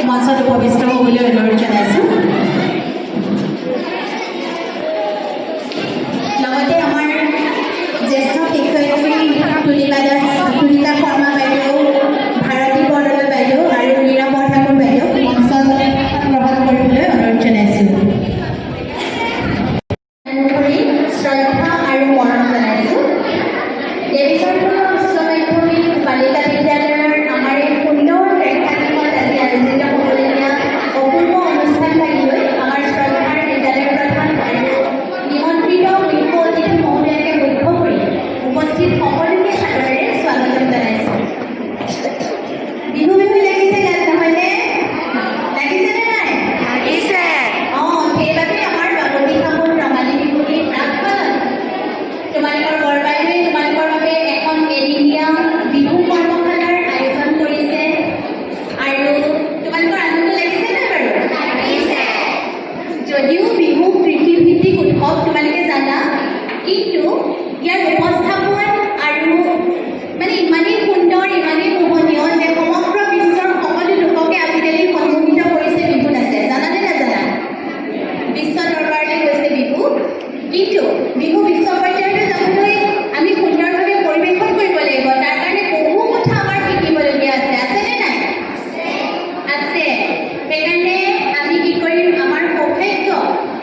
মঞ্চত উপবিষ্ট হ'বলৈ অনুৰোধ জনাইছোঁ। লগতে আমাৰ জ্যেষ্ঠ শিক্ষয়িত্ৰী তুলিকা শৰ্মা বাইদেউ, ভাৰতী বৰদলৈ বাইদেউ আৰু মীৰা বৰঠাকুৰ বাইদেউ মঞ্চত গ্ৰহণ কৰিবলৈ অনুৰোধ জনাইছোঁ। শ্ৰদ্ধা আৰু মৰম জনাইছোঁ। দেৱীচন্দ্ৰ উচ্চ মাধ্যমিক বালিকা বিদ্যালয়ৰ আমাৰ এই সুন্দৰ প্ৰেক্ষাগৃহত আজি আয়োজিত হ'বলগীয়া অপূৰ্ব অনুষ্ঠানভাগিলৈ আমাৰ শ্ৰদ্ধাৰ বিদ্যালয় প্ৰধান আৰু নিমন্ত্ৰিত মুখ্য অতিথি মহোদয়াকে মুখ্য কৰি উপস্থিত সকলোকে সাদৰেৰে স্বাগতম জনাইছোঁ। বিহু বিহু লাগিছে গাত নহয়নে? লাগিছেনে নাই? লাগিছে। সেইবাবে আমাৰ বাগতি সাহোন ৰঙালী বিহুটিৰ প্ৰাক্কালত তোমালোকৰ বৰবাইদেৱে তোমালোকৰ বাবে এখন এদিনীয়া বিহু কৰ্মশালাৰ আয়োজন কৰিছে। আৰু তোমালোকৰ আনন্দ লাগিছে নাই বাৰু? লাগিছে। যদিও বিহু কৃষিভিত্তিক উৎসৱ তোমালোকে জানা, কিন্তু ইয়াৰ উপস্থাপন আৰু ইমানেই সুন্দৰ, ইমানেই মোহনীয় যে সমগ্ৰ বিশ্বৰ সকলো লোককে আজিকালি সন্মোহিত কৰিছে বিহু নাচে। জানানে নাজানা? বিশ্ব দৰবাৰলৈ গৈছে বিহু। কিন্তু বিহু বিশ্ব পৰ্যায়লৈ যাবলৈ আমি সুন্দৰভাৱে পৰিৱেশন কৰিব লাগিব। তাৰ কাৰণে বহু কথা আমাৰ শিকিবলগীয়া আছে। আছেনে নাই? আছে। সেইকাৰণে আমি কি কৰিম, আমাৰ সৌভাগ্য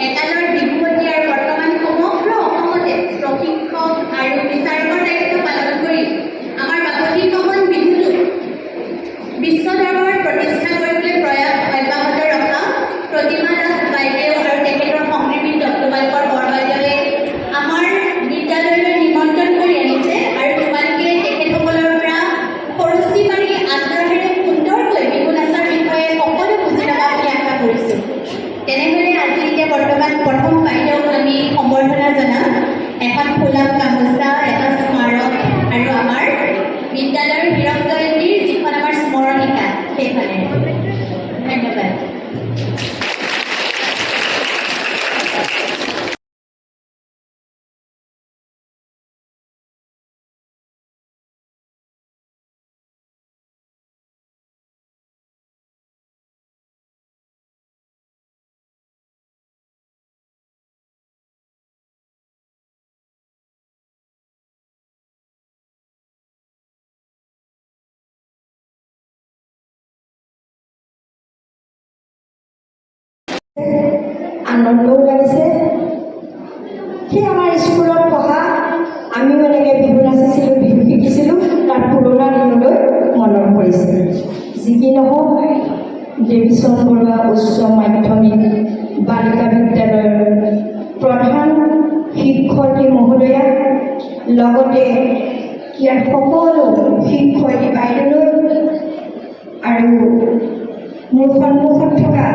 একালৰ বিহুৱতী আৰু বৰ্তমান সমগ্ৰ অসমতে প্ৰশিক্ষক আৰু বিচাৰকৰ দায়িত্ব পালন কৰি আমাৰ বাগতি সাহোন বিহুটোক বিশ্ব দৰবাৰত প্ৰতিষ্ঠা কৰিবলৈ প্ৰয়াস অব্যাহত ৰখা প্ৰতিমা দাস বাইদেউ আৰু তেখেতৰ সংগীবৃন্দ তোমালোকৰ বৰবাইদেৱে আমাৰ বিদ্যালয়লৈ নিমন্ত্ৰণ কৰি আনিছে আৰু তোমালোকে তেখেতসকলৰ পৰা খৰচি মাৰি আগ্ৰহেৰে সুন্দৰকৈ বিহু নাচৰ বিষয়ে সকলো বুজি ল'বা বুলি আশা কৰিছোঁ। তেনেদৰে আজি এতিয়া বৰ্তমান প্ৰথম বাইদেউক আমি সম্বৰ্ধনা জনাম। এখন ফুলাম গামোচা, এটা স্মাৰক আৰু আমাৰ বিদ্যালয়ৰ হীৰক জয়ন্তীৰ যিখন আমাৰ স্মৰণিকা সেইখনে। ধন্যবাদ। আনন্দও লাগিছে। সেই আমাৰ স্কুলত পঢ়া আমিও এনেকৈ বিহু নাচিছিলোঁ, বিহু শিকিছিলোঁ, তাৰ পুৰণা দিনলৈ মনত পৰিছে। যি কি নহওক, দেৱীচন্দ বৰুৱা উচ্চ মাধ্যমিক বালিকা বিদ্যালয়ৰ প্ৰধান শিক্ষয়িত্ৰী মহোদয়া, লগতে ইয়াৰ সকলো শিক্ষয়িত্ৰী বাইদেউলৈ আৰু মোৰ সন্মুখত থকা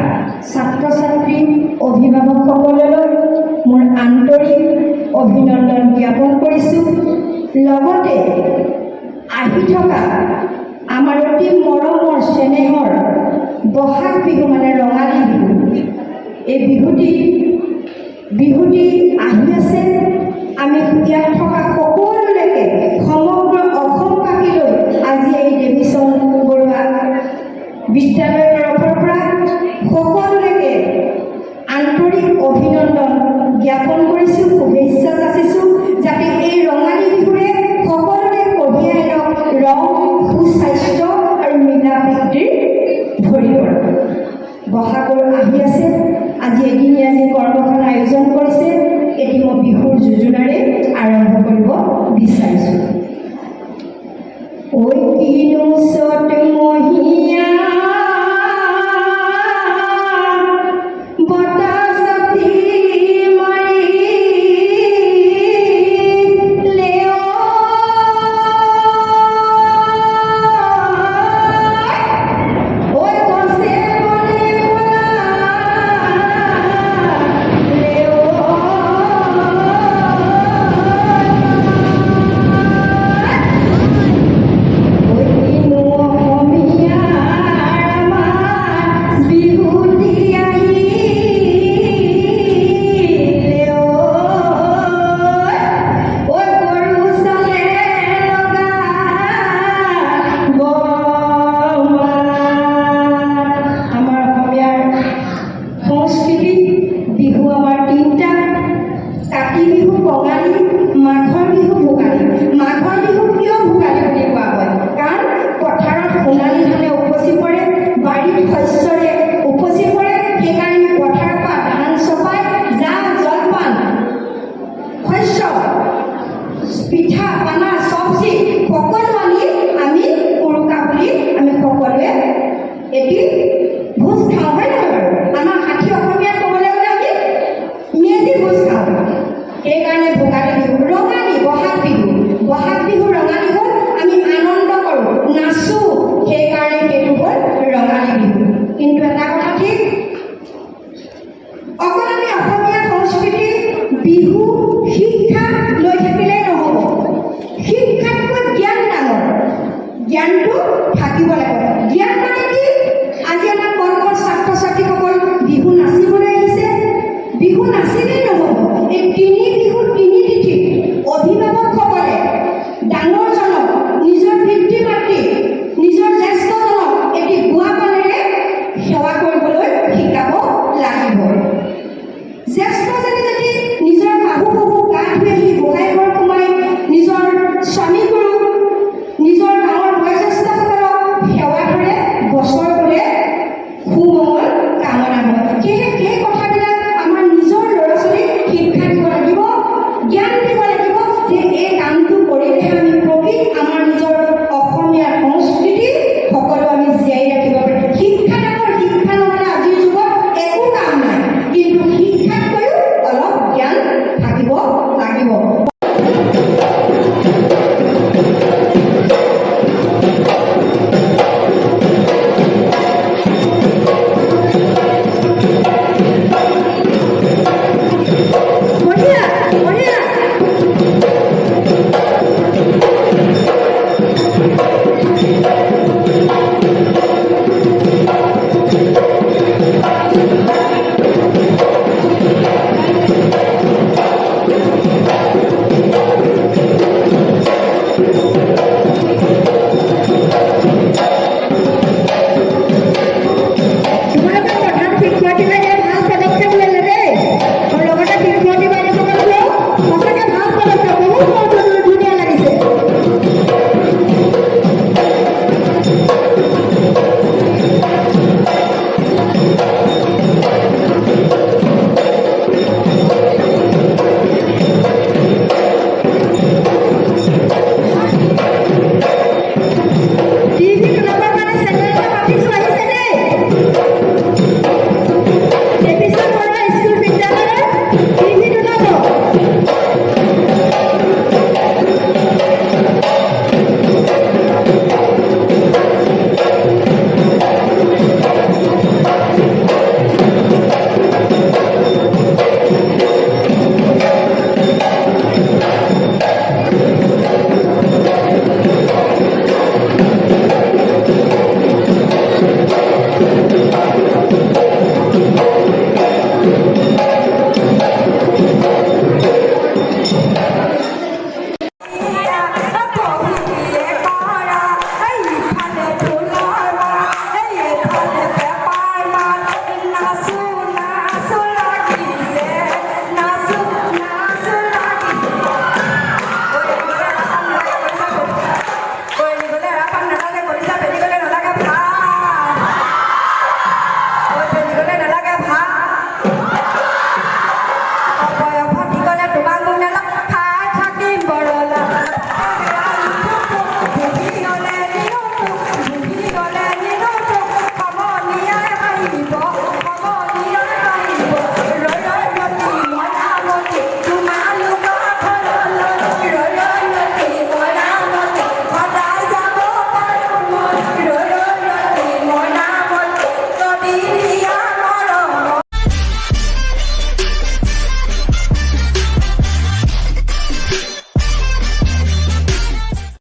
ছাত্ৰ ছাত্ৰী অভিভাৱকসকললৈ মোৰ আন্তৰিক অভিনন্দন জ্ঞাপন কৰিছোঁ। লগতে আহি থকা আমাৰ অতি মৰমৰ চেনেহৰ বহাগ বিহু ৰঙালী বিহু, এই বিহুটি আহি আছে। আমি ইয়াত থকা সকলোলৈকে সমগ্ৰ অসমবাসীলৈ আজি এই দেৱীচন্দ বৰুৱা বিদ্যালয়ৰ তৰফৰ পৰা সকলোলৈকে আন্তৰিক অভিনন্দন জ্ঞাপন কৰিছোঁ, শুভেচ্ছা যাচিছোঁ, যাতে এই ৰঙালী বিহুৰে সকলোৰে কঢ়িয়াই লওক ৰং, সুস্বাস্থ্য আৰু মিলা প্ৰীতিৰ ভৰিবৰ। বহাগৰ আহি আছে। আজি এদিনীয়া যি কৰ্মশালা আয়োজন কৰিছে, এটি মই বিহুৰ যোজনাৰে আৰম্ভ কৰিব বিচাৰিছোঁ। ঐ কিনো চত মহিয়া নাছিলে